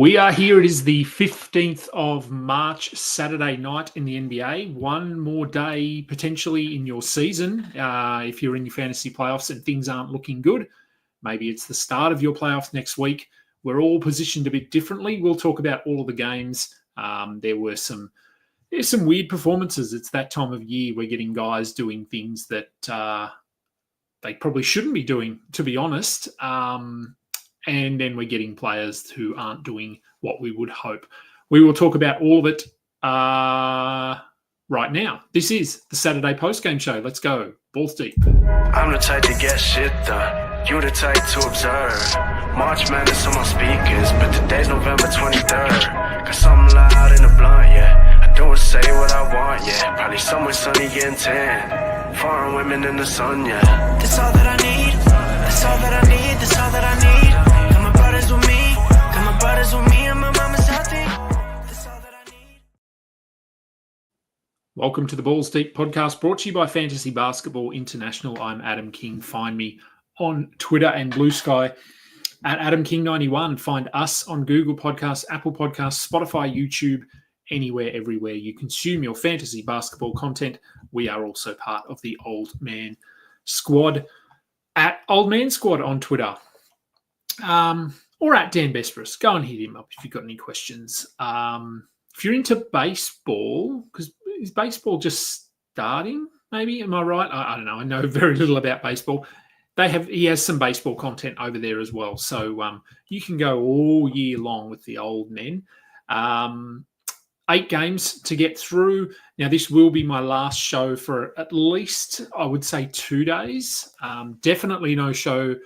We are here. It is the 15th of March, Saturday night in the NBA. One more day potentially in your season. If you're in your fantasy playoffs and things aren't looking good, maybe it's the start of your playoffs next week. We're all positioned a bit differently. We'll talk about all of the games. There's some weird performances. It's that time of year we're getting guys doing things that they probably shouldn't be doing, to be honest. And then we're getting players who aren't doing what we would hope. We will talk about all of it right now. This is the Saturday postgame show. Let's go. Balls deep. I'm the type to get shit done. You the type to observe. March Madness on my speakers, but today's November 23rd. Got something loud in the blunt, yeah. I don't say what I want, yeah. Probably somewhere sunny getting tan. Foreign women in the sun, yeah. That's all that I need. That's all that I need. That's all that I need. Got my brothers with me. Got my brothers with me and my mama's healthy. That's all that I need. Welcome to the Balls Deep podcast, brought to you by Fantasy Basketball International. I'm Adam King. Find me on Twitter and Blue Sky at AdamKing91. Find us on Google Podcasts, Apple Podcasts, Spotify, YouTube, anywhere, everywhere you consume your fantasy basketball content. We are also part of the Old Man Squad at Old Man Squad on Twitter. Or at Dan Besperis. Go and hit him up if you've got any questions. If you're into baseball, because is baseball just starting, maybe? Am I right? I don't know. I know very little about baseball. He has some baseball content over there as well. So you can go all year long with the old men. 8 games to get through. Now, this will be my last show for at least, I would say, 2 days. Definitely no show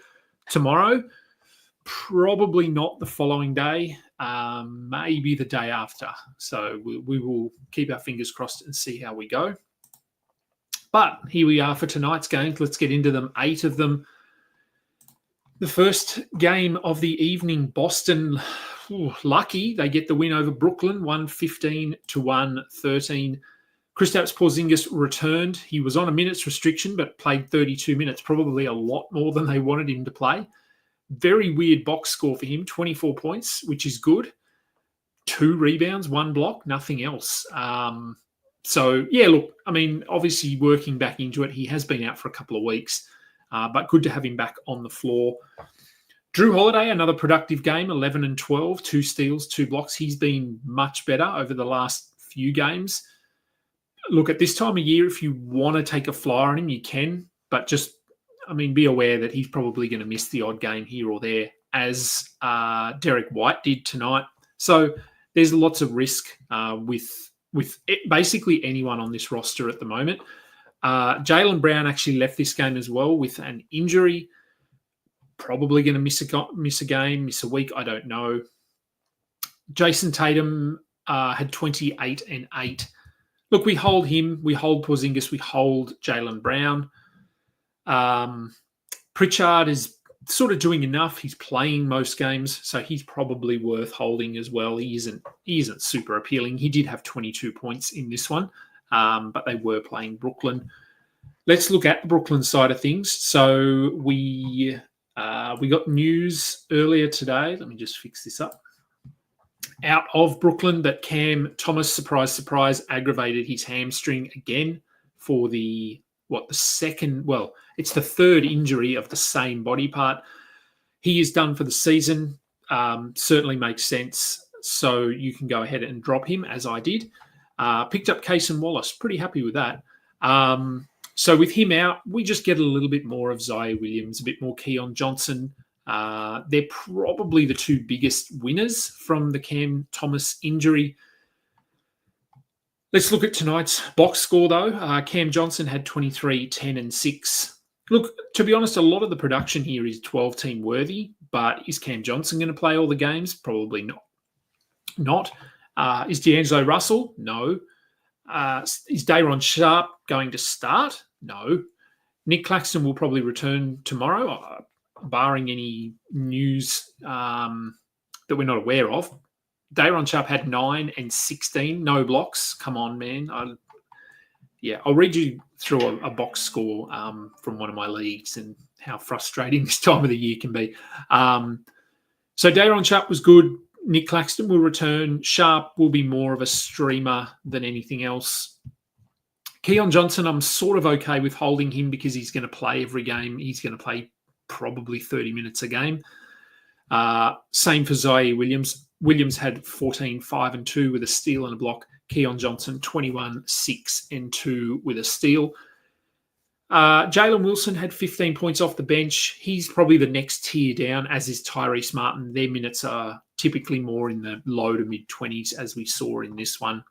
tomorrow. Probably not the following day. Maybe the day after. So we will keep our fingers crossed and see how we go. But here we are for tonight's games. Let's get into them. 8 of them. The first game of the evening, Boston, lucky. They get the win over Brooklyn, 115-113. Kristaps Porzingis returned. He was on a minutes restriction, but played 32 minutes, probably a lot more than they wanted him to play. Very weird box score for him, 24 points, which is good. 2 rebounds, 1 block, nothing else. So, yeah, look, I mean, obviously working back into it. He has been out for a couple of weeks, but good to have him back on the floor. Drew Holiday, another productive game, 11 and 12, 2 steals, 2 blocks. He's been much better over the last few games. Look, at this time of year, if you want to take a flyer on him, you can, but just, I mean, be aware that he's probably going to miss the odd game here or there, as Derek White did tonight. So there's lots of risk with basically anyone on this roster at the moment. Jaylen Brown actually left this game as well with an injury. Probably going to miss a game, miss a week. I don't know. Jason Tatum had 28 and 8. Look, we hold him. We hold Porzingis. We hold Jaylen Brown. Pritchard is sort of doing enough. He's playing most games, so he's probably worth holding as well. He isn't super appealing. He did have 22 points in this one, but they were playing Brooklyn. Let's look at the Brooklyn side of things. So we got news earlier today. Let me just fix this up. Out of Brooklyn that Cam Thomas, surprise, surprise, aggravated his hamstring again for it's the third injury of the same body part. He is done for the season. Certainly makes sense. So you can go ahead and drop him, as I did. Picked up Cason Wallace. Pretty happy with that. So with him out, we just get a little bit more of Ziaire Williams, a bit more Keon Johnson. They're probably the 2 biggest winners from the Cam Thomas injury. Let's look at tonight's box score, though. Cam Johnson had 23, 10, and 6. Look, to be honest, a lot of the production here is 12-team worthy, but is Cam Johnson going to play all the games? Probably not. Is D'Angelo Russell? No. Is Day'Ron Sharpe going to start? No. Nick Claxton will probably return tomorrow, barring any news that we're not aware of. Day'Ron Sharpe had 9 and 16, no blocks. Come on, man. I'll read you through a box score from one of my leagues and how frustrating this time of the year can be. So Day'Ron Sharpe was good. Nick Claxton will return. Sharp will be more of a streamer than anything else. Keon Johnson, I'm sort of okay with holding him because he's going to play every game. He's going to play probably 30 minutes a game. Same for Zaire Williams. Williams had 14, 5 and 2 with a steal and a block. Keon Johnson, 21, 6 and 2 with a steal. Jalen Wilson had 15 points off the bench. He's probably the next tier down, as is Tyrese Martin. Their minutes are typically more in the low to mid-20s, as we saw in this one.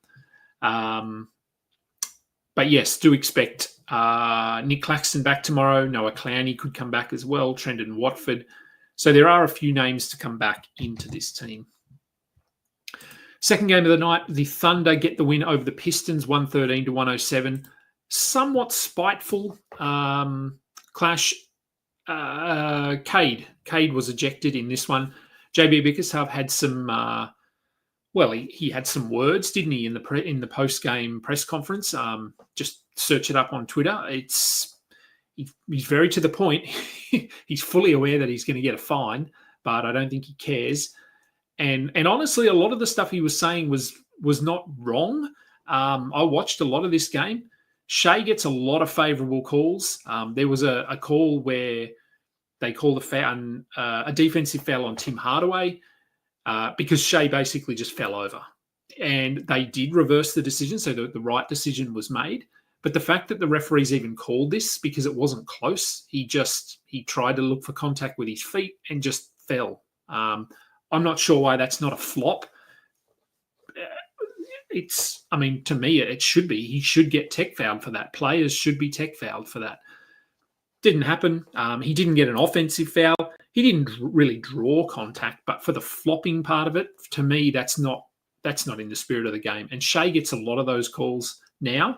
But yes, do expect Nick Claxton back tomorrow. Noah Clowney could come back as well. Trendon Watford. So there are a few names to come back into this team. Second game of the night, the Thunder get the win over the Pistons, 113 to 107. Somewhat spiteful clash. Cade was ejected in this one. JB Bickerstaff had some. He had some words, didn't he, in the post-game press conference? Just search it up on Twitter. He's very to the point. He's fully aware that he's going to get a fine, but I don't think he cares. And honestly, a lot of the stuff he was saying was not wrong. I watched a lot of this game. Shea gets a lot of favourable calls. There was a call where they called a defensive foul on Tim Hardaway because Shea basically just fell over. And they did reverse the decision, so the right decision was made. But the fact that the referees even called this because it wasn't close, he tried to look for contact with his feet and just fell. I'm not sure why that's not a flop. To me, it should be. He should get tech fouled for that. Players should be tech fouled for that. Didn't happen. He didn't get an offensive foul. He didn't really draw contact, but for the flopping part of it, to me, that's not in the spirit of the game. And Shea gets a lot of those calls now.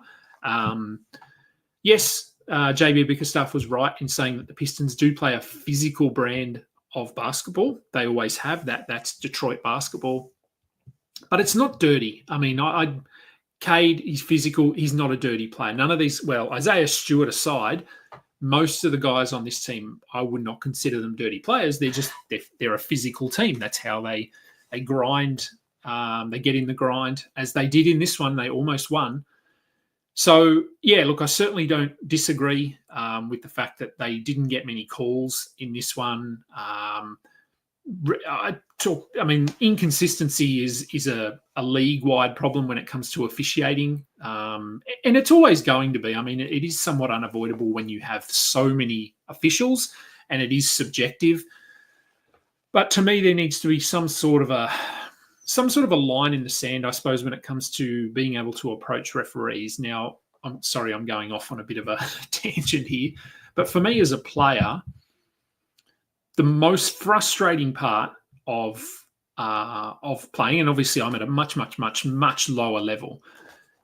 Yes, JB Bickerstaff was right in saying that the Pistons do play a physical brand of basketball. They always have that. That's Detroit basketball. But it's not dirty. I mean, Cade, he's physical. He's not a dirty player. None of these, Isaiah Stewart aside, most of the guys on this team, I would not consider them dirty players. They're a physical team. That's how they grind. They get in the grind. As they did in this one, they almost won. So, yeah, look, I certainly don't disagree with the fact that they didn't get many calls in this one. Inconsistency is a league-wide problem when it comes to officiating, and it's always going to be. I mean, it is somewhat unavoidable when you have so many officials, and it is subjective. But to me, there needs to be some sort of a line in the sand, I suppose, when it comes to being able to approach referees. Now, I'm sorry, I'm going off on a bit of a tangent here, but for me as a player, the most frustrating part of playing, and obviously I'm at a much, much, much, much lower level,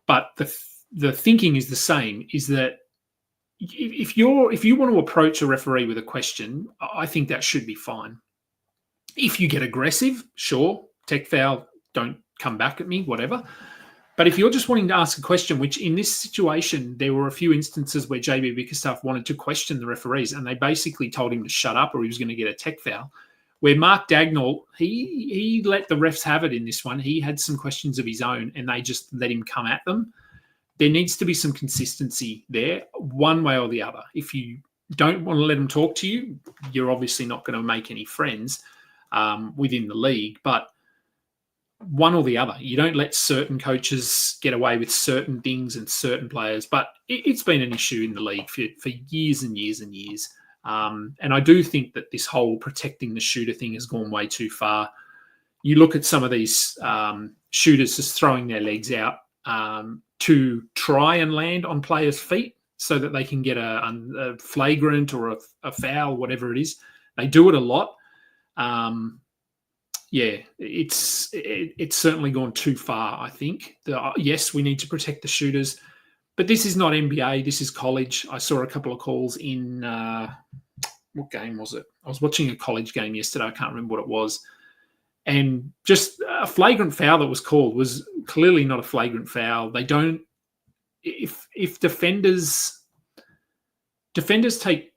but the thinking is the same, is that if you want to approach a referee with a question, I think that should be fine. If you get aggressive, sure, tech foul, don't come back at me, whatever. But if you're just wanting to ask a question, which in this situation, there were a few instances where JB Bickerstaff wanted to question the referees and they basically told him to shut up or he was going to get a tech foul, where Mark Dagnall, he let the refs have it in this one. He had some questions of his own and they just let him come at them. There needs to be some consistency there, one way or the other. If you don't want to let them talk to you, you're obviously not going to make any friends within the league, but one or the other. You don't let certain coaches get away with certain things and certain players, but it's been an issue in the league for years and years and years. And I do think that this whole protecting the shooter thing has gone way too far. You look at some of these shooters just throwing their legs out to try and land on players' feet so that they can get a flagrant or a foul, whatever it is. They do it a lot. It's certainly gone too far, I think. Yes, we need to protect the shooters, but this is not NBA. This is college. I saw a couple of calls in, what game was it? I was watching a college game yesterday. I can't remember what it was. And just a flagrant foul that was called was clearly not a flagrant foul. They don't, if defenders take,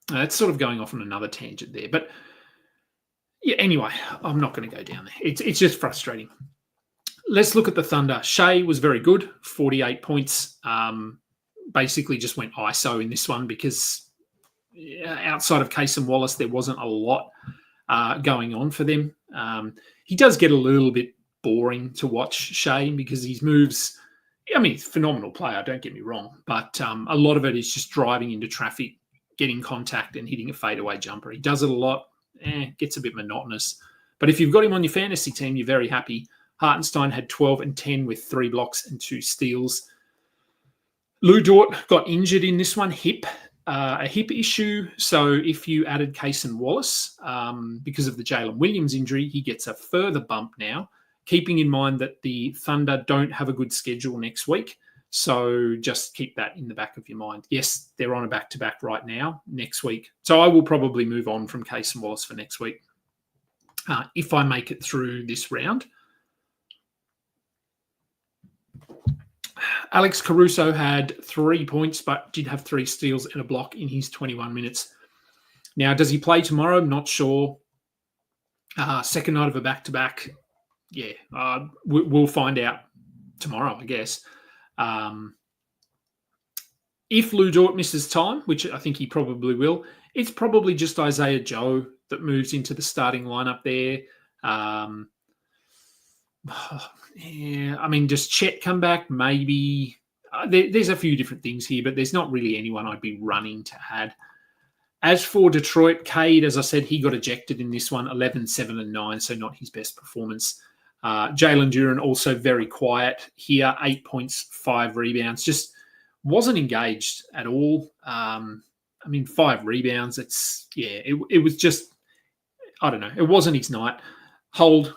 that's sort of going off on another tangent there. But Yeah, anyway, I'm not going to go down there. It's just frustrating. Let's look at the Thunder. Shea was very good, 48 points. Basically just went ISO in this one because outside of Case and Wallace, there wasn't a lot going on for them. He does get a little bit boring to watch, Shea, because his moves, I mean, he's a phenomenal player, don't get me wrong, but a lot of it is just driving into traffic, getting contact and hitting a fadeaway jumper. He does it a lot, gets a bit monotonous. But if you've got him on your fantasy team, you're very happy. Hartenstein had 12 and 10 with 3 blocks and 2 steals. Lou Dort got injured in this one, a hip issue. So if you added Case and Wallace, because of the Jalen Williams injury, he gets a further bump now, keeping in mind that the Thunder don't have a good schedule next week. So just keep that in the back of your mind. Yes, they're on a back-to-back right now, next week. So I will probably move on from Case and Wallace for next week if I make it through this round. Alex Caruso had 3 points, but did have 3 steals and a block in his 21 minutes. Now, does he play tomorrow? I'm not sure. Second night of a back-to-back. Yeah, we'll find out tomorrow, I guess. If Lou Dort misses time, which I think he probably will, it's probably just Isaiah Joe that moves into the starting lineup there. Yeah, I mean, does Chet come back? Maybe. There's a few different things here, but there's not really anyone I'd be running to add. As for Detroit, Cade, as I said, he got ejected in this one, 11, 7, and 9, so not his best performance. Jalen Duren also very quiet here, 8 points, 5 rebounds, just wasn't engaged at all. I mean, 5 rebounds, it was just, I don't know, it wasn't his night.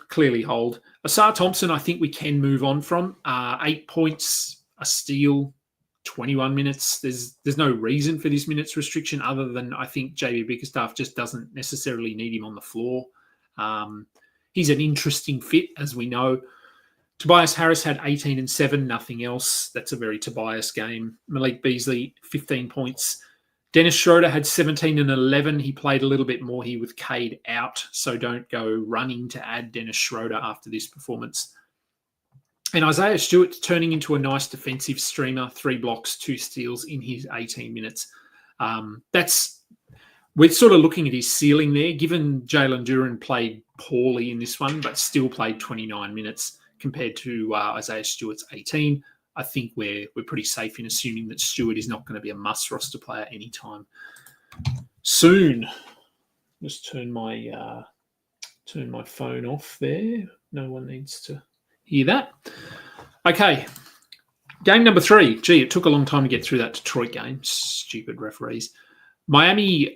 Clearly hold. Asar Thompson, I think we can move on from. 8 points, a steal, 21 minutes. There's no reason for this minutes restriction other than I think JB Bickerstaff just doesn't necessarily need him on the floor. He's an interesting fit, as we know. Tobias Harris had 18 and 7, nothing else. That's a very Tobias game. Malik Beasley, 15 points. Dennis Schroeder had 17 and 11. He played a little bit more here with Cade out, so don't go running to add Dennis Schroeder after this performance. And Isaiah Stewart turning into a nice defensive streamer, 3 blocks, 2 steals in his 18 minutes. We're sort of looking at his ceiling there, given Jalen Duren played poorly in this one, but still played 29 minutes compared to Isaiah Stewart's 18. I think we're pretty safe in assuming that Stewart is not going to be a must roster player anytime soon. Just turn my phone off there. No one needs to hear that. Okay, game number 3. Gee, it took a long time to get through that Detroit game. Stupid referees. Miami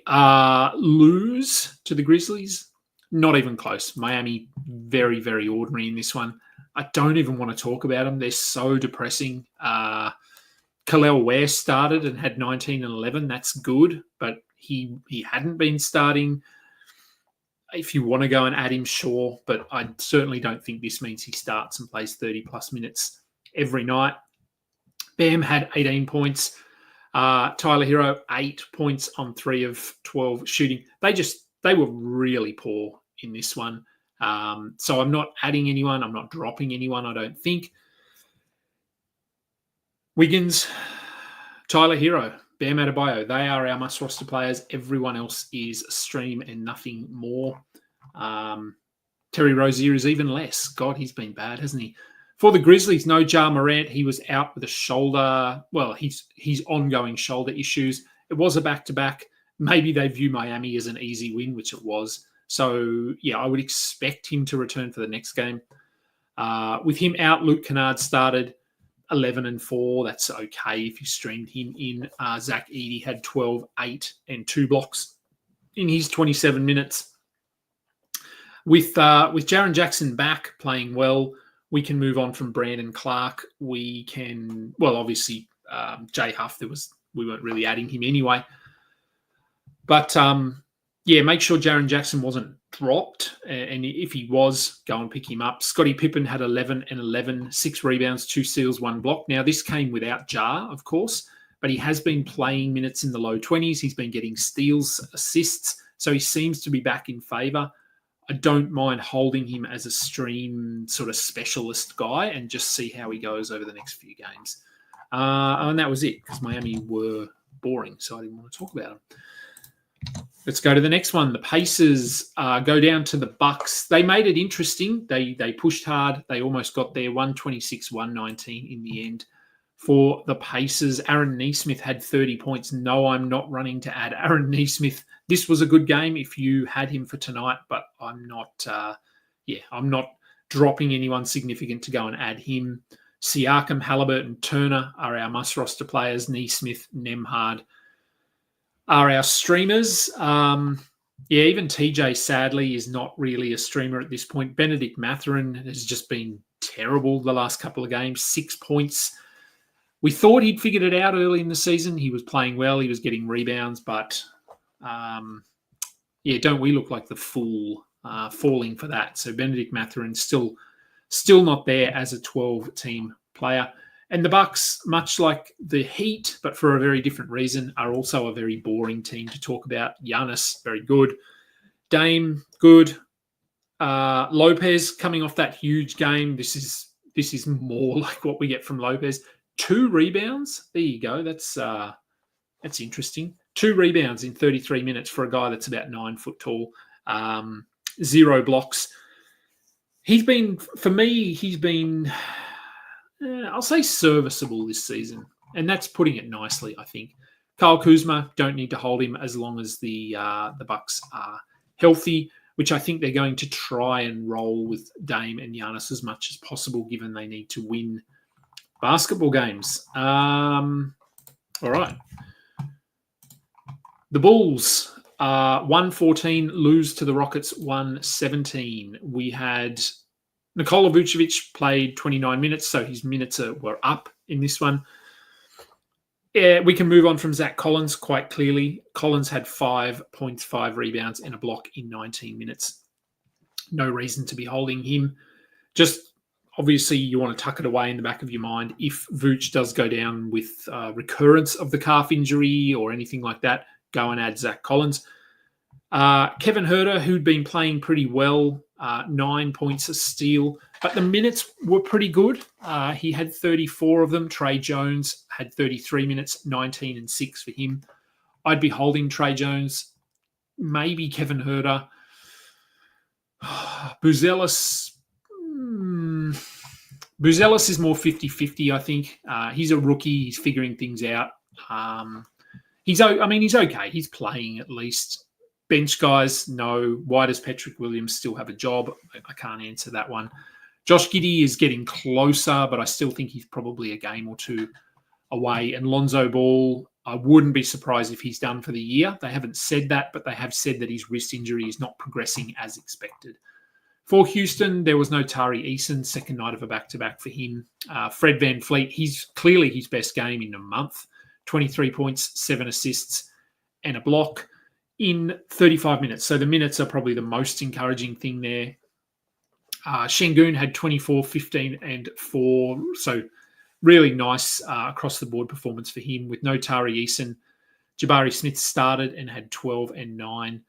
lose to the Grizzlies. Not even close. Miami very, very ordinary in this one. I don't even want to talk about them. They're so depressing. Khalil Ware started and had 19 and 11. That's good, but he hadn't been starting. If you want to go and add him, sure, but I certainly don't think this means he starts and plays 30-plus minutes every night. Bam had 18 points. Tyler Hero, 8 points on 3 of 12 shooting. They were really poor in this one. So I'm not adding anyone. I'm not dropping anyone, I don't think. Wiggins, Tyler Hero, Bam Adebayo, they are our must-roster players. Everyone else is stream and nothing more. Terry Rozier is even less. God, he's been bad, hasn't he? For the Grizzlies, no Ja Morant. He was out with a shoulder. Well, he's ongoing shoulder issues. It was a back-to-back. Maybe they view Miami as an easy win, which it was. So, yeah, I would expect him to return for the next game. With him out, Luke Kennard started 11 and 4. That's okay if you streamed him in. Zach Edey had 12, 8, and 2 blocks in his 27 minutes. With Jaren Jackson back playing well, we can move on from Brandon Clark. We can, well, obviously, Jay Huff, we weren't really adding him anyway. But, yeah, make sure Jaren Jackson wasn't dropped. And if he was, go and pick him up. Scottie Pippen had 11 and 11, 6 rebounds, 2 steals, 1 block. Now, this came without Ja, of course, but he has been playing minutes in the low 20s. He's been getting steals, assists, so he seems to be back in favour. I don't mind holding him as a stream sort of specialist guy and just see how he goes over the next few games. And that was it, because Miami were boring, so I didn't want to talk about them. Let's go to the next one. The Pacers go down to the Bucks. They made it interesting. They pushed hard. They almost got there, 126-119 in the end for the Pacers. Aaron Nesmith had 30 points. No, I'm not running to add Aaron Nesmith. This was a good game if you had him for tonight, but I'm not. I'm not dropping anyone significant to go and add him. Siakam, Halliburton, Turner are our must-roster players. Nesmith, Nemhard are our streamers. Even TJ, sadly, is not really a streamer at this point. Benedict Mathurin has just been terrible the last couple of games. 6 points. We thought he'd figured it out early in the season. He was playing well. He was getting rebounds, but don't we look like the fool falling for that? So Benedict Mathurin still not there as a 12-team player. And the Bucks, much like the Heat, but for a very different reason, are also a very boring team to talk about. Giannis, very good. Dame, good. Lopez coming off that huge game. This is more like what we get from Lopez. 2 rebounds. There you go. That's interesting. 2 rebounds in 33 minutes for a guy that's about 9 foot tall. 0 blocks. He's been, I'll say serviceable this season. And that's putting it nicely, I think. Kyle Kuzma, don't need to hold him as long as the Bucks are healthy, which I think they're going to try and roll with Dame and Giannis as much as possible, given they need to win basketball games. All right. The Bulls, 114, lose to the Rockets, 117. We had Nikola Vucevic played 29 minutes, so his minutes were up in this one. We can move on from Zach Collins quite clearly. Collins had 5 points, 5 rebounds, and a block in 19 minutes. No reason to be holding him. Just obviously you want to tuck it away in the back of your mind. If Vooch does go down with recurrence of the calf injury or anything like that, go and add Zach Collins. Kevin Huerter, who'd been playing pretty well, 9 points, a steal, but the minutes were pretty good. He had 34 of them. Trey Jones had 33 minutes, 19 and 6 for him. I'd be holding Trey Jones, maybe Kevin Huerter. Buzelis is more 50-50, I think. He's a rookie. He's figuring things out. He's okay. He's playing at least. Bench guys, no. Why does Patrick Williams still have a job? I can't answer that one. Josh Giddey is getting closer, but I still think he's probably a game or two away. And Lonzo Ball, I wouldn't be surprised if he's done for the year. They haven't said that, but they have said that his wrist injury is not progressing as expected. For Houston, there was no Tari Eason, second night of a back-to-back for him. Fred VanVleet, he's clearly his best game in a month. 23 points, 7 assists, and a block in 35 minutes. So the minutes are probably the most encouraging thing there. Şengün had 24, 15, and 4. So really nice across-the-board performance for him with no Tari Eason. Jabari Smith started and had 12 and 9.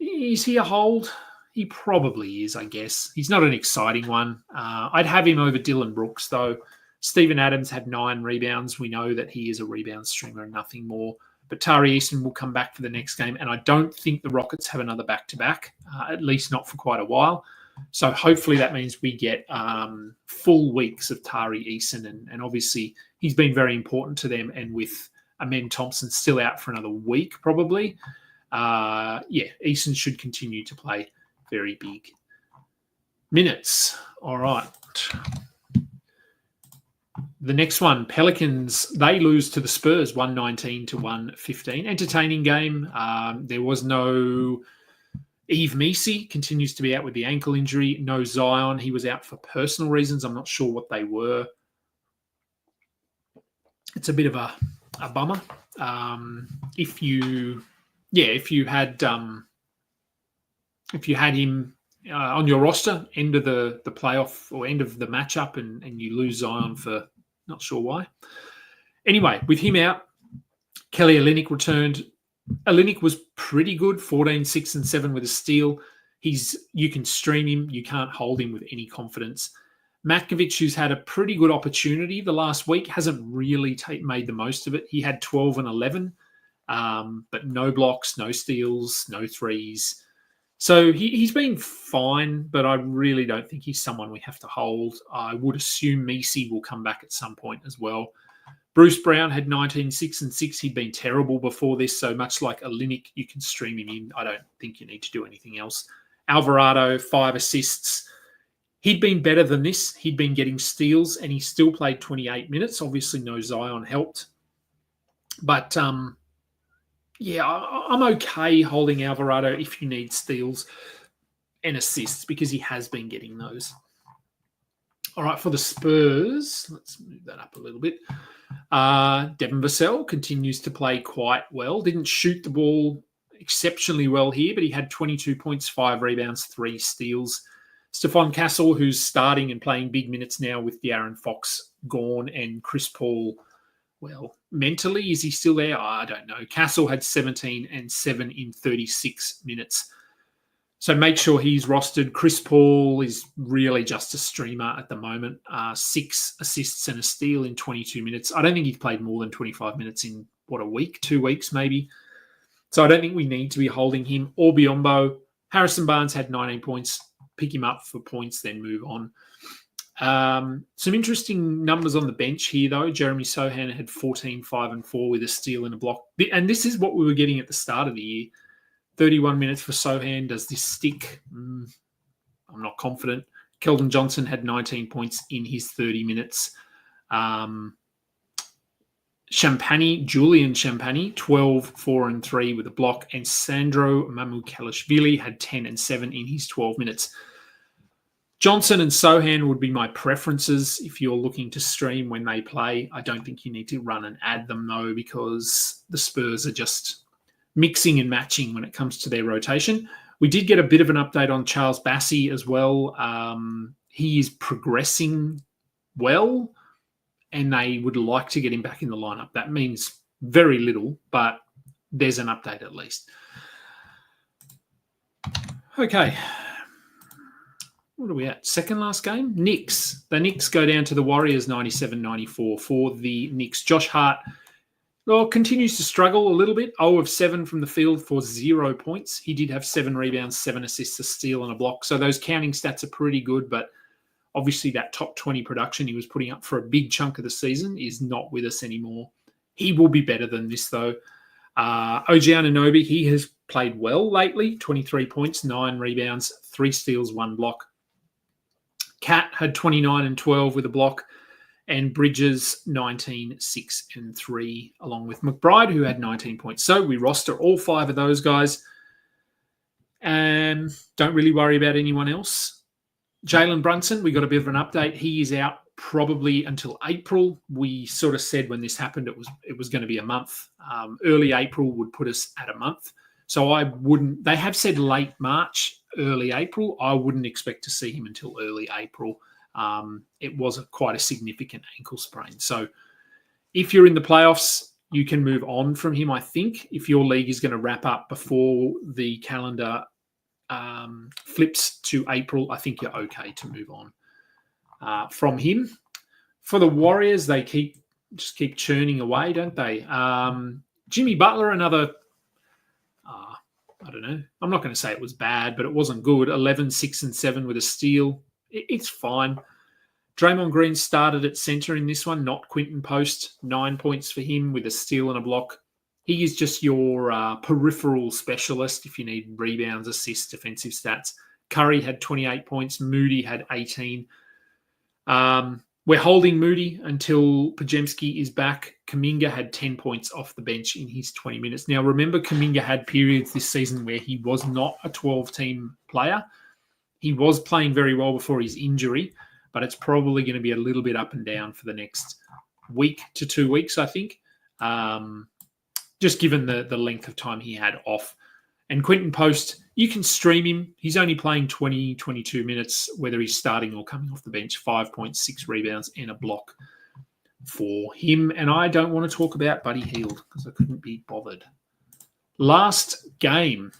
Is he a hold? He probably is, I guess. He's not an exciting one. I'd have him over Dylan Brooks, though. Steven Adams had 9 rebounds. We know that he is a rebound streamer and nothing more. But Tari Eason will come back for the next game, and I don't think the Rockets have another back-to-back, at least not for quite a while. So hopefully that means we get full weeks of Tari Eason, and obviously he's been very important to them, and with Amen Thompson still out for another week probably, Eason should continue to play very big minutes. All right. The next one, Pelicans, they lose to the Spurs, 119-115. Entertaining game. There was no Yves Messi, continues to be out with the ankle injury. No Zion. He was out for personal reasons. I'm not sure what they were. It's a bit of a bummer. If you had him on your roster, end of the playoff or end of the matchup, and you lose Zion for not sure why. Anyway, with him out, Kelly Olynyk returned. Olynyk was pretty good, 14, 6, and 7 with a steal. You can stream him. You can't hold him with any confidence. Matkovic, who's had a pretty good opportunity the last week, hasn't really made the most of it. He had 12 and 11, but no blocks, no steals, no threes. So he's been fine, but I really don't think he's someone we have to hold. I would assume Messi will come back at some point as well. Bruce Brown had 19, 6 and 6. He'd been terrible before this, so much like Olynyk, you can stream him in. I don't think you need to do anything else. Alvarado, 5 assists. He'd been better than this. He'd been getting steals, and he still played 28 minutes. Obviously, no Zion helped. But, yeah, I'm okay holding Alvarado if you need steals and assists because he has been getting those. All right, for the Spurs, let's move that up a little bit. Devin Vassell continues to play quite well. Didn't shoot the ball exceptionally well here, but he had 22 points, 5 rebounds, 3 steals. Stephon Castle, who's starting and playing big minutes now with De'Aaron Fox gone and Chris Paul, well, mentally, is he still there? I don't know. Castle had 17 and 7 in 36 minutes. So make sure he's rostered. Chris Paul is really just a streamer at the moment. 6 assists and a steal in 22 minutes. I don't think he's played more than 25 minutes in, a week, 2 weeks maybe. So I don't think we need to be holding him or Biyombo. Harrison Barnes had 19 points. Pick him up for points, then move on. Some interesting numbers on the bench here, though. Jeremy Sohan had 14, 5 and 4 with a steal and a block. And this is what we were getting at the start of the year. 31 minutes for Sohan. Does this stick? I'm not confident. Keldon Johnson had 19 points in his 30 minutes. Julian Champagny, 12, 4 and 3 with a block. And Sandro Mamukelashvili had 10 and 7 in his 12 minutes. Johnson and Sohan would be my preferences if you're looking to stream when they play. I don't think you need to run and add them, though, because the Spurs are just mixing and matching when it comes to their rotation. We did get a bit of an update on Charles Bassey as well. He is progressing well, and they would like to get him back in the lineup. That means very little, but there's an update at least. Okay. What are we at? Second last game? Knicks. The Knicks go down to the Warriors 97-94 for the Knicks. Josh Hart continues to struggle a little bit. 0 of 7 from the field for 0 points. He did have 7 rebounds, 7 assists, a steal and a block. So those counting stats are pretty good, but obviously that top 20 production he was putting up for a big chunk of the season is not with us anymore. He will be better than this, though. OG Anunoby, he has played well lately. 23 points, 9 rebounds, 3 steals, 1 block. Cat had 29 and 12 with a block. And Bridges, 19, 6 and 3, along with McBride, who had 19 points. So we roster all 5 of those guys. And don't really worry about anyone else. Jalen Brunson, we got a bit of an update. He is out probably until April. We sort of said when this happened it was going to be a month. Early April would put us at a month. So I wouldn't... They have said late March, early April. I wouldn't expect to see him until early April. It was quite a significant ankle sprain. So if you're in the playoffs, you can move on from him, I think. If your league is going to wrap up before the calendar flips to April, I think you're okay to move on from him. For the Warriors, they keep churning away, don't they? Jimmy Butler, another... I don't know. I'm not going to say it was bad, but it wasn't good. 11, 6 and 7 with a steal. It's fine. Draymond Green started at center in this one, not Quinton Post. 9 points for him with a steal and a block. He is just your peripheral specialist if you need rebounds, assists, defensive stats. Curry had 28 points. Moody had 18. We're holding Moody until Podziemski is back. Kuminga had 10 points off the bench in his 20 minutes. Now, remember, Kuminga had periods this season where he was not a 12-team player. He was playing very well before his injury, but it's probably going to be a little bit up and down for the next week to 2 weeks, I think, just given the length of time he had off. And Quinton Post, you can stream him. He's only playing 20, 22 minutes, whether he's starting or coming off the bench. 5 points, 6 rebounds, and a block for him. And I don't want to talk about Buddy Hield because I couldn't be bothered. Last game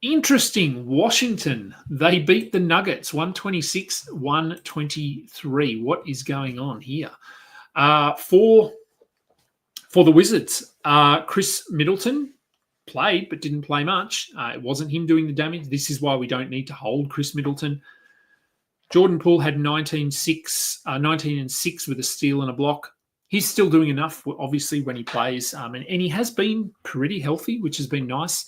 Interesting. Washington, they beat the Nuggets 126-123. What is going on here? For the Wizards, Chris Middleton played but didn't play much. It wasn't him doing the damage. This is why we don't need to hold Chris Middleton. Jordan Poole had 19 and 6 with a steal and a block. He's still doing enough, obviously, when he plays. And he has been pretty healthy, which has been nice.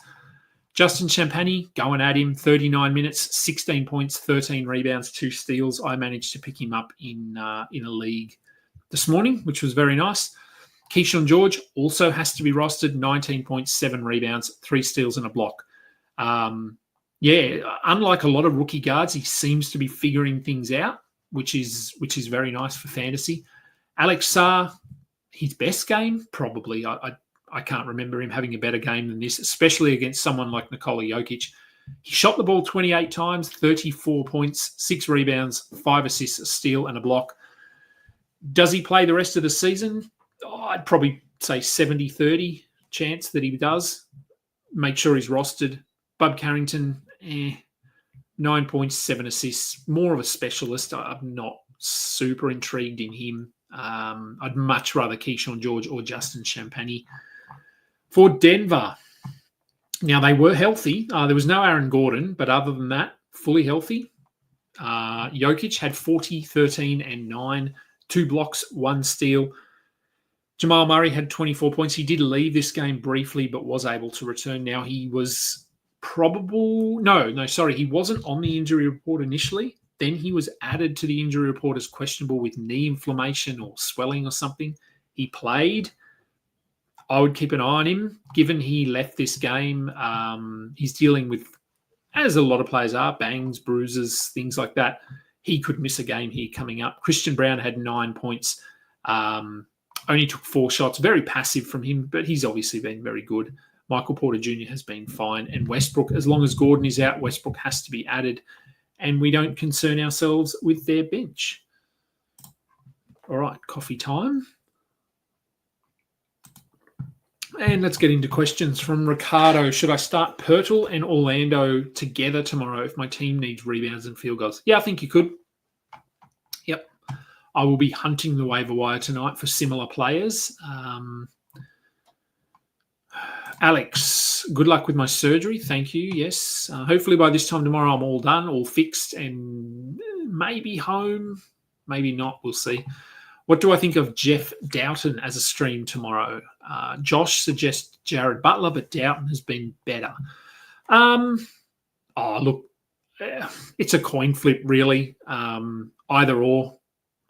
Justin Champagny, going at him, 39 minutes, 16 points, 13 rebounds, 2 steals. I managed to pick him up in a league this morning, which was very nice. Keyshawn George also has to be rostered, 19 points, 7 rebounds, 3 steals and a block. Unlike a lot of rookie guards, he seems to be figuring things out, which is very nice for fantasy. Alex Sarr, his best game, probably. I can't remember him having a better game than this, especially against someone like Nikola Jokic. He shot the ball 28 times, 34 points, 6 rebounds, 5 assists, a steal, and a block. Does he play the rest of the season? I'd probably say 70-30 chance that he does. Make sure he's rostered. Bub Carrington, 9 points, 7 assists. More of a specialist. I'm not super intrigued in him. I'd much rather Keyshawn George or Justin Champagny. For Denver, now they were healthy. There was no Aaron Gordon, but other than that, fully healthy. Jokic had 40, 13, and 9. 2 blocks, 1 steal. Jamal Murray had 24 points. He did leave this game briefly, but was able to return. Now, he was he wasn't on the injury report initially. Then he was added to the injury report as questionable with knee inflammation or swelling or something. He played. I would keep an eye on him. Given he left this game, he's dealing with, as a lot of players are, bangs, bruises, things like that. He could miss a game here coming up. Christian Brown had 9 points. Only took 4 shots. Very passive from him, but he's obviously been very good. Michael Porter Jr. has been fine. And Westbrook, as long as Gordon is out, Westbrook has to be added. And we don't concern ourselves with their bench. All right, coffee time. And let's get into questions from Ricardo. Should I start Pirtle and Orlando together tomorrow if my team needs rebounds and field goals? Yeah, I think you could. Yep. I will be hunting the waiver wire tonight for similar players. Alex, good luck with my surgery. Thank you. Yes. Hopefully by this time tomorrow I'm all done, all fixed, and maybe home, maybe not. We'll see. What do I think of Jeff Doughton as a stream tomorrow? Josh suggests Jared Butler, but Doughton has been better. It's a coin flip, really. Either or.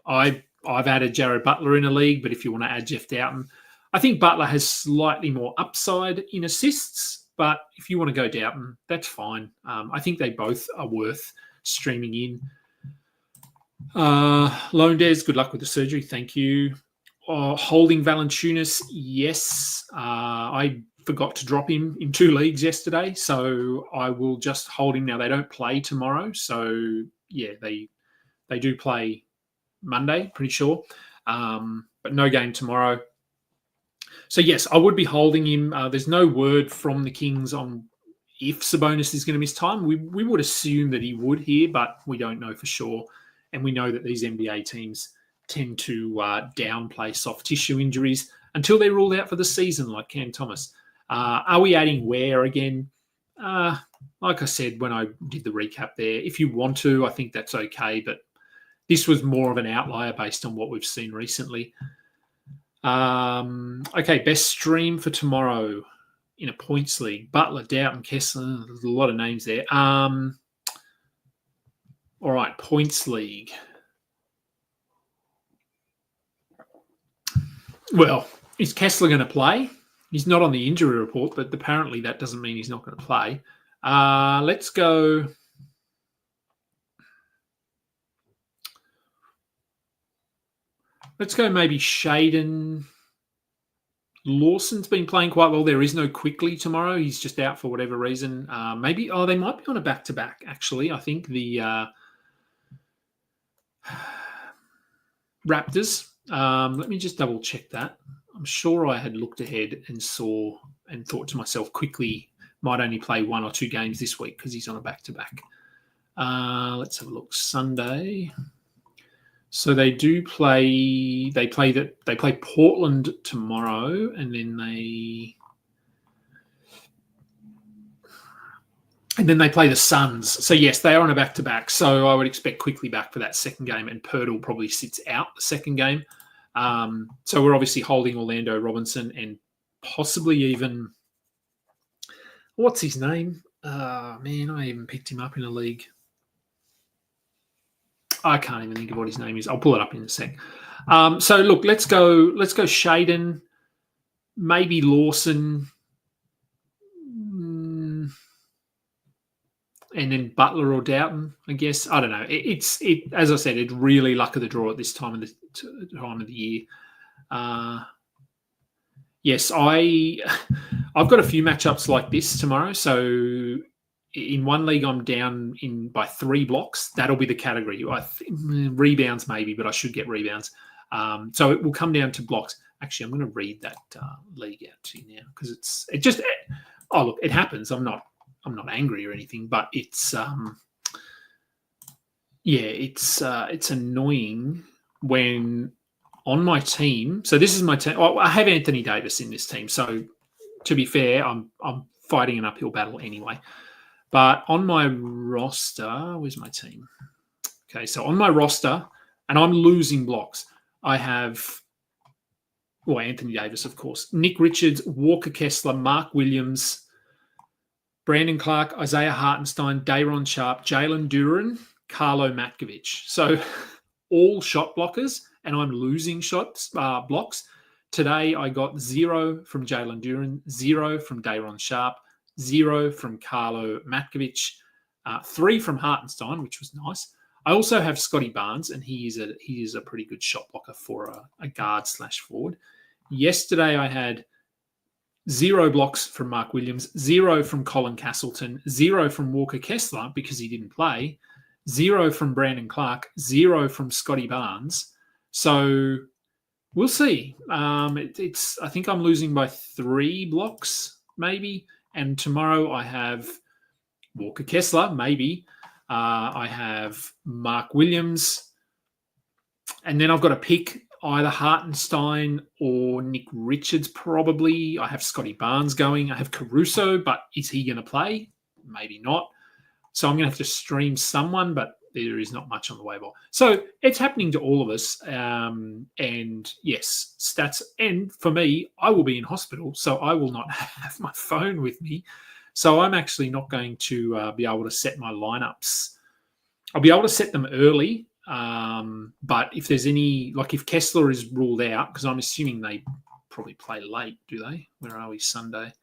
I've added Jared Butler in a league, but if you want to add Jeff Doughton, I think Butler has slightly more upside in assists, but if you want to go Doughton, that's fine. I think they both are worth streaming in. Lone Des, good luck with the surgery. Thank you. Holding Valanciunas, yes. I forgot to drop him in 2 leagues yesterday, so I will just hold him now. They don't play tomorrow, so yeah, they do play Monday, pretty sure, but no game tomorrow. So yes, I would be holding him. There's no word from the Kings on if Sabonis is going to miss time. We would assume that he would here, but we don't know for sure. And we know that these NBA teams tend to downplay soft tissue injuries until they're ruled out for the season, like Cam Thomas. Are we adding Ware again? Like I said when I did the recap there, if you want to, I think that's okay. But this was more of an outlier based on what we've seen recently. Okay, best stream for tomorrow in a points league. Butler, Doughton, Kessler. There's a lot of names there. All right, points league. Well, is Kessler going to play? He's not on the injury report, but apparently that doesn't mean he's not going to play. Let's go. Let's go maybe Shaden. Lawson's been playing quite well. There is no Quickly tomorrow. He's just out for whatever reason. Maybe, they might be on a back-to-back, actually. I think the Raptors. Let me just double-check that. I'm sure I had looked ahead and saw and thought to myself, Quickly might only play 1 or 2 games this week because he's on a back-to-back. Let's have a look. Sunday. So they do play. They play Portland tomorrow, and then they play the Suns. So yes, they are on a back-to-back. So I would expect quickly back for that second game, and Pirtle probably sits out the second game. So we're obviously holding Orlando Robinson and possibly even what's his name? Man, I even picked him up in a league. I can't even think of what his name is. I'll pull it up in a sec. So look, let's go Shaden, maybe Lawson, and then Butler or Doughton, I guess. I don't know. It's as I said, it's really luck of the draw at this time of the year. Yes, I've got a few matchups like this tomorrow. So in one league, I'm down by 3 blocks. That'll be the category. Rebounds maybe, but I should get rebounds. So it will come down to blocks. Actually, I'm going to read that league out to you now because look, it happens. I'm not angry or anything, but it's annoying when on my team. So this is my team. I have Anthony Davis in this team. So to be fair, I'm fighting an uphill battle anyway. But on my roster, where's my team? Okay, so on my roster, and I'm losing blocks. I have, Anthony Davis, of course, Nick Richards, Walker Kessler, Mark Williams, Brandon Clark, Isaiah Hartenstein, Dayron Sharp, Jalen Duren, Carlo Matkovic. So all shot blockers, and I'm losing blocks. Today I got 0 from Jalen Duren, 0 from Dayron Sharp, 0 from Carlo Matkovic, 3 from Hartenstein, which was nice. I also have Scotty Barnes, and he is a pretty good shot blocker for a guard/forward. Yesterday I had 0 blocks from Mark Williams, 0 from Colin Castleton, 0 from Walker Kessler because he didn't play, 0 from Brandon Clark, 0 from Scotty Barnes. So we'll see. I think I'm losing by 3 blocks, maybe. And tomorrow I have Walker Kessler, maybe. I have Mark Williams. And then I've got to pick either Hartenstein or Nick Richards, probably. I have Scotty Barnes going. I have Caruso, but is he going to play? Maybe not. So I'm going to have to stream someone, but there is not much on the waiver. So it's happening to all of us. And yes, stats. And for me, I will be in hospital, so I will not have my phone with me. So I'm actually not going to be able to set my lineups. I'll be able to set them early. But if there's any, like if Kessler is ruled out, because I'm assuming they probably play late, do they? Where are we? Sunday.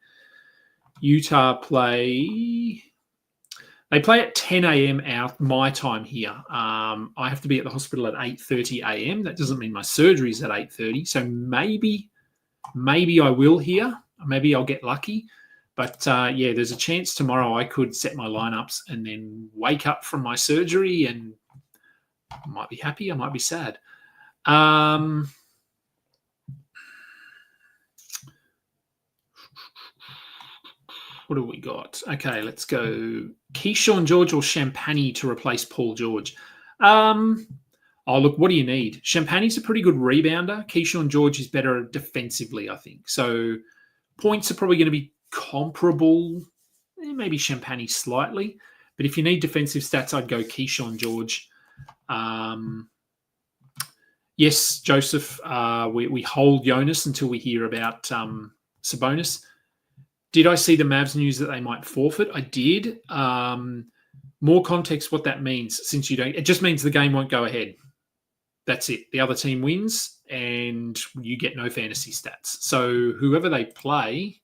Utah play. They play at 10 a.m. out my time here. I have to be at the hospital at 8:30 a.m. That doesn't mean my surgery is at 8:30. So maybe I will here. Maybe I'll get lucky. But there's a chance tomorrow I could set my lineups and then wake up from my surgery and I might be happy. I might be sad. What have we got? Okay, let's go. Keyshawn George or Champagny to replace Paul George? Look, what do you need? Champagny's a pretty good rebounder. Keyshawn George is better defensively, I think. So points are probably going to be comparable. Maybe Champagny slightly. But if you need defensive stats, I'd go Keyshawn George. Yes, Joseph, we hold Jonas until we hear about Sabonis. Did I see the Mavs news that they might forfeit? I did. More context what that means, since you don't. It just means the game won't go ahead. That's it. The other team wins and you get no fantasy stats. So whoever they play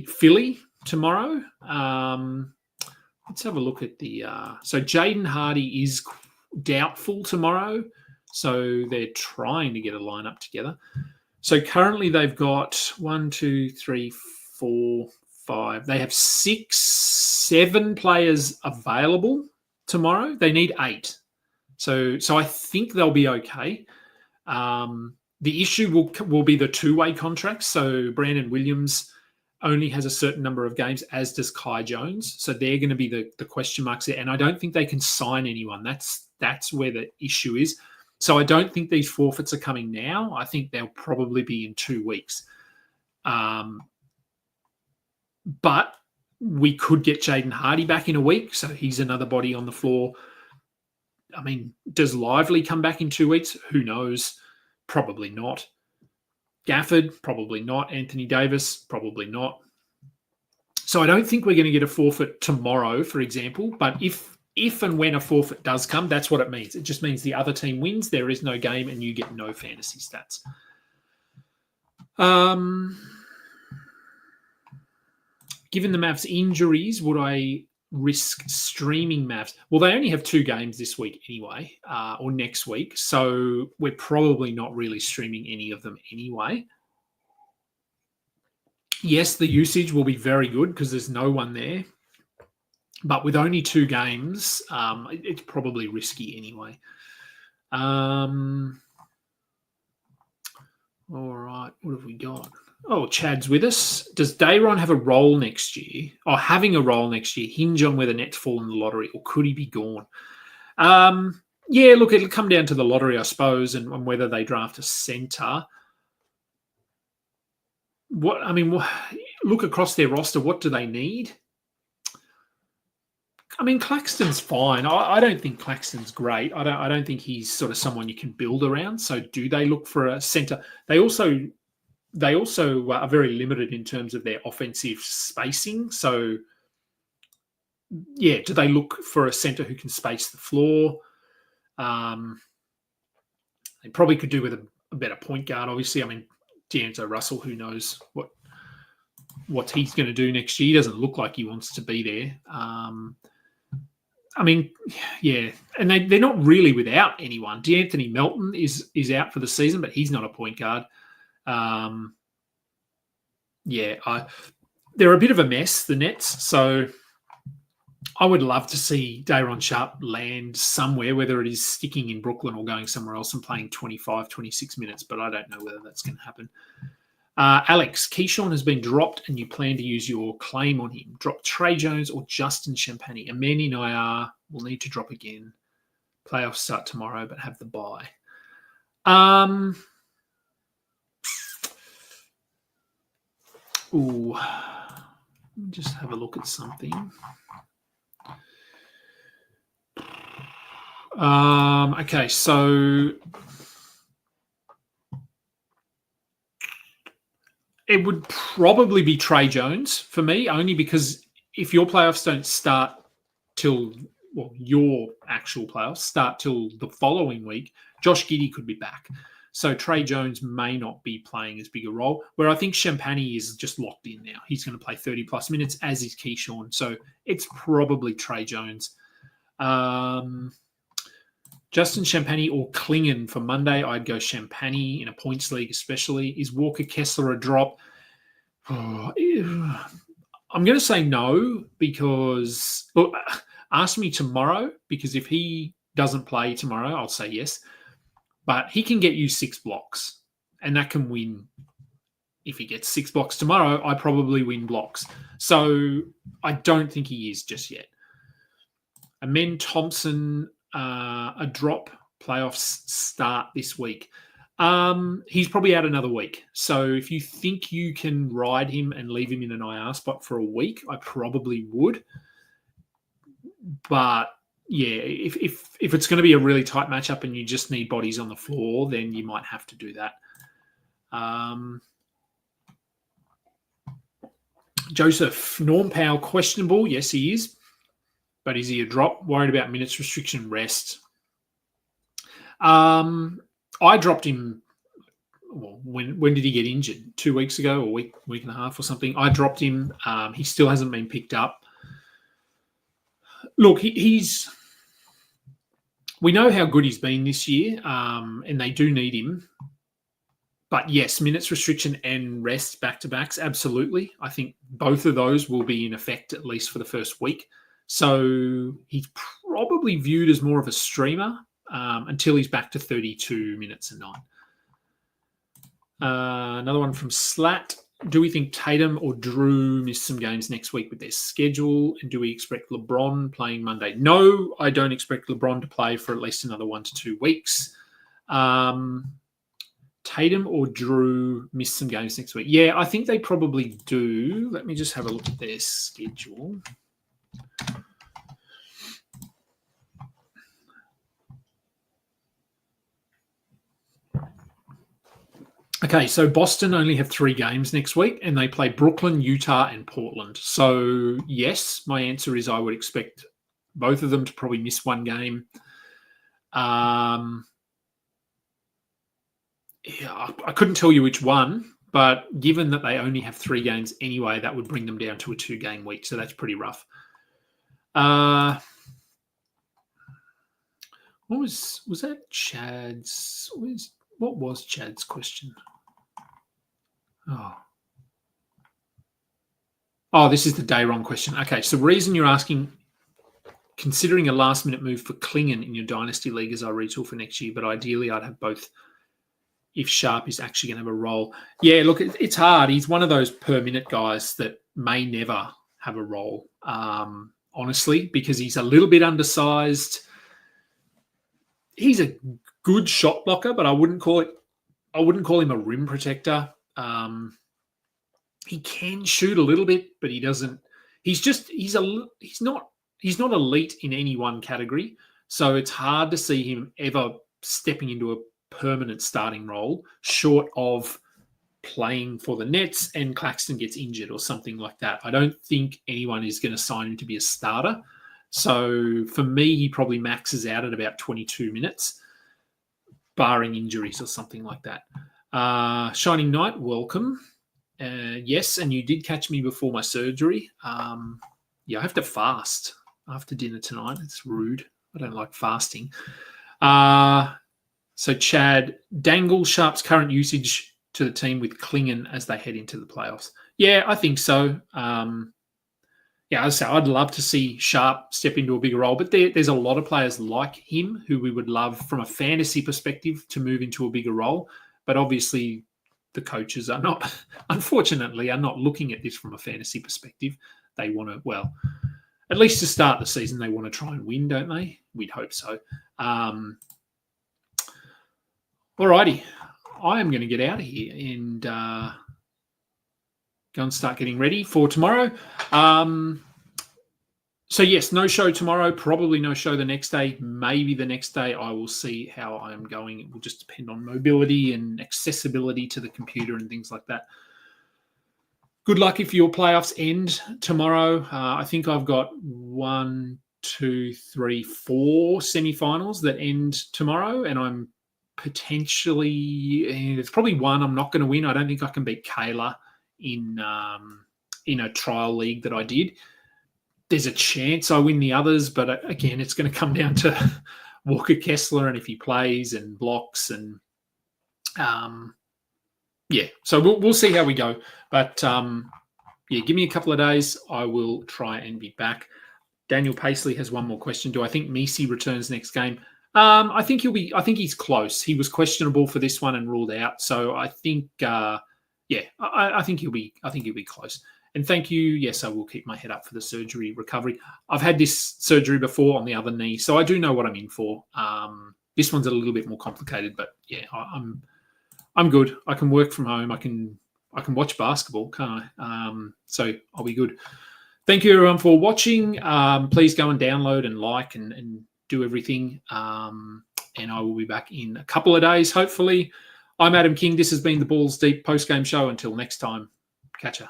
Philly tomorrow. Let's have a look at the... So Jaden Hardy is doubtful tomorrow. So they're trying to get a lineup together. So currently they've got 1, 2, 3, 4, 5. They have 6, 7 players available tomorrow. They need 8. So I think they'll be okay. The issue will be the two-way contracts. So Brandon Williams only has a certain number of games, as does Kai Jones. So they're going to be the question marks there. And I don't think they can sign anyone. That's where the issue is. So I don't think these forfeits are coming now. I think they'll probably be in 2 weeks. But we could get Jaden Hardy back in a week. So he's another body on the floor. I mean, does Lively come back in 2 weeks? Who knows? Probably not. Gafford, probably not. Anthony Davis, probably not. So I don't think we're going to get a forfeit tomorrow, for example. But if and when a forfeit does come, that's what it means. It just means the other team wins, there is no game, and you get no fantasy stats. Given the Mavs injuries, would I risk streaming Mavs? Well, they only have 2 games this week anyway, or next week. So we're probably not really streaming any of them anyway. Yes, the usage will be very good because there's no one there. But with only 2 games, it's probably risky anyway. All right, what have we got? Oh, Chad's with us. Does Dayron have a role next year, or having a role next year, hinge on whether Nets fall in the lottery, or could he be gone? Yeah, look, it'll come down to the lottery, I suppose, and whether they draft a centre. Look across their roster. What do they need? I mean, Claxton's fine. I don't think Claxton's great. I don't think he's sort of someone you can build around. So, do they look for a centre? They also are very limited in terms of their offensive spacing. So, yeah, do they look for a centre who can space the floor? They probably could do with a better point guard, obviously. I mean, D'Angelo Russell, who knows what he's going to do next year. He doesn't look like he wants to be there. I mean, yeah, and they're not really without anyone. D'Anthony Melton is out for the season, but he's not a point guard. They're a bit of a mess, the Nets. So I would love to see Dayron Sharp land somewhere, whether it is sticking in Brooklyn or going somewhere else and playing 25, 26 minutes, but I don't know whether that's going to happen. Alex, Keyshawn has been dropped and you plan to use your claim on him. Drop Trey Jones or Justin Champagnie. Amani and IR will need to drop again. Playoffs start tomorrow, but have the bye. Let me just have a look at something. Okay, so it would probably be Trey Jones for me, only because if your playoffs don't start till, your actual playoffs start till the following week, Josh Giddey could be back. So Trey Jones may not be playing as big a role, where I think Champagnie is just locked in now. He's going to play 30-plus minutes, as is Keyshawn. So it's probably Trey Jones. Justin Champagnie or Klingon for Monday. I'd go Champagnie in a points league especially. Is Walker Kessler a drop? I'm going to say no because ask me tomorrow, because if he doesn't play tomorrow, I'll say yes. But he can get you 6 blocks, and that can win. If he gets 6 blocks tomorrow, I probably win blocks. So I don't think he is just yet. Amen Thompson, a drop. Playoffs start this week. He's probably out another week. So if you think you can ride him and leave him in an IR spot for a week, I probably would. But yeah, if it's going to be a really tight matchup and you just need bodies on the floor, then you might have to do that. Joseph, Norm Powell, questionable. Yes, he is. But is he a drop? Worried about minutes restriction, rest. I dropped him. Well, when did he get injured? 2 weeks ago, or week and a half or something. I dropped him. He still hasn't been picked up. Look, he's. We know how good he's been this year, and they do need him. But yes, minutes restriction and rest back-to-backs, absolutely. I think both of those will be in effect at least for the first week. So he's probably viewed as more of a streamer until he's back to 32 minutes a night. Another one from Slat. do we think Tatum or Drew miss some games next week with their schedule? And do we expect LeBron playing Monday? No, I don't expect LeBron to play for at least another 1 to 2 weeks. Tatum or Drew miss some games next week? Yeah, I think they probably do. Let me just have a look at their schedule. Okay, so Boston only have 3 games next week, and they play Brooklyn, Utah, and Portland. So, yes, my answer is I would expect both of them to probably miss 1 game. Yeah, I couldn't tell you which one, but given that they only have 3 games anyway, that would bring them down to a 2-game week. So that's pretty rough. What was that Chad's? What was Chad's question? Oh, this is the day wrong question. Okay, so the reason you're asking, considering a last-minute move for Klingen in your Dynasty League as I retool for next year, but ideally I'd have both if Sharp is actually going to have a role. Yeah, look, it's hard. He's one of those per-minute guys that may never have a role, honestly, because he's a little bit undersized. He's a good shot blocker, but I wouldn't call him a rim protector. He can shoot a little bit, but he doesn't. He's not elite in any one category. So it's hard to see him ever stepping into a permanent starting role, short of playing for the Nets and Claxton gets injured or something like that. I don't think anyone is going to sign him to be a starter. So for me, he probably maxes out at about 22 minutes, barring injuries or something like that. Shining Knight, welcome. Yes, and you did catch me before my surgery. Yeah, I have to fast after dinner tonight. It's rude. I don't like fasting. So Chad, dangle Sharp's current usage to the team with Klingen as they head into the playoffs. Yeah, I think so. Yeah, as I say, I'd love to see Sharp step into a bigger role, but there's a lot of players like him who we would love from a fantasy perspective to move into a bigger role. But obviously the coaches are not, unfortunately, are not looking at this from a fantasy perspective. They want to, well, at least to start the season, they want to try and win, don't they? We'd hope so. Alrighty, I am going to get out of here and go and start getting ready for tomorrow. So yes, no show tomorrow, probably no show the next day, maybe the next day. I will see how I'm going. It will just depend on mobility and accessibility to the computer and things like that. Good luck if your playoffs end tomorrow. I think I've got 1, 2, 3, 4 semifinals that end tomorrow, and I'm potentially, there's probably one I'm not going to win. I don't think I can beat Kayla in a trial league that I did. There's a chance I win the others, but again, it's going to come down to Walker Kessler and if he plays and blocks and yeah. So we'll see how we go. But yeah, give me a couple of days. I will try and be back. Daniel Paisley has one more question. Do I think Messi returns next game? I think he's close. He was questionable for this one and ruled out. So I think yeah, I think he'll be close. And thank you. Yes, I will keep my head up for the surgery recovery. I've had this surgery before on the other knee, so I do know what I'm in for. This one's a little bit more complicated, but yeah, I'm good. I can work from home. I can watch basketball, can't I? So I'll be good. Thank you everyone for watching. Please go and download and like and do everything. And I will be back in a couple of days, hopefully. I'm Adam King. This has been the Balls Deep post-game show. Until next time, catch ya.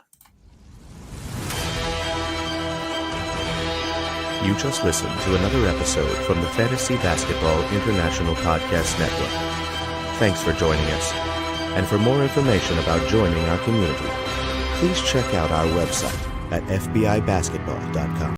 You just listened to another episode from the Fantasy Basketball International Podcast Network. Thanks for joining us. And for more information about joining our community, please check out our website at fbibasketball.com.